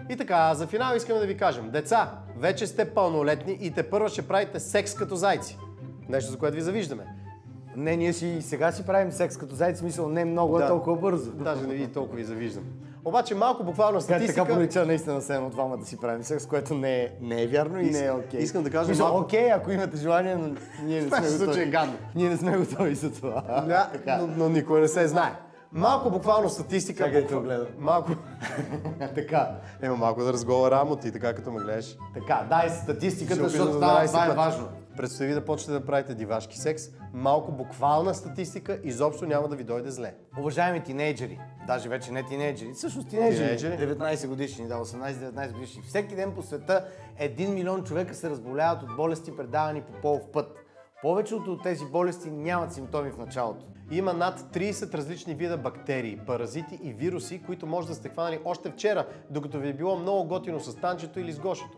И така, за финал искаме да ви кажем, деца, вече сте пълнолетни и тепърва ще правите секс като зайци. Нещо, за което ви завиждаме. Не, ние и сега си правим секс като зайци, смисъл не много, а толкова бързо. Даже не ви толкова ви завиждам. Обаче малко буквално статистика... Така пролича наистина се едно двама да си правим секс, което не е вярно и не е окей. Искам да кажа малко... малко... Окей, ако имате желание, но ние не сме готови. Ние не сме готови за това. Да, но никой не се знае. Малко буквално статистика... Чакай да те огледам. Малко... Така. Ема малко да разгола рамото и така като ме гледаш. Така, дай статистиката, Ще защото опитам да това е пъти. важно. Предстои ви да почнете да правите дивашки секс. Малко буквална статистика, изобщо няма да ви дойде зле. Уважаеми тинейджери, даже вече не тинейджери, всъщност тинейджери, Тинейджери? 19 годишни, да, 18-19 годишни. Всеки ден по света 1 милион човека се разболяват от болести, предавани по полов път. Повечето от тези болести нямат симптоми в началото. Има над 30 различни вида бактерии, паразити и вируси, които може да сте хванали още вчера, докато ви е било много готино с танчето или с гошето.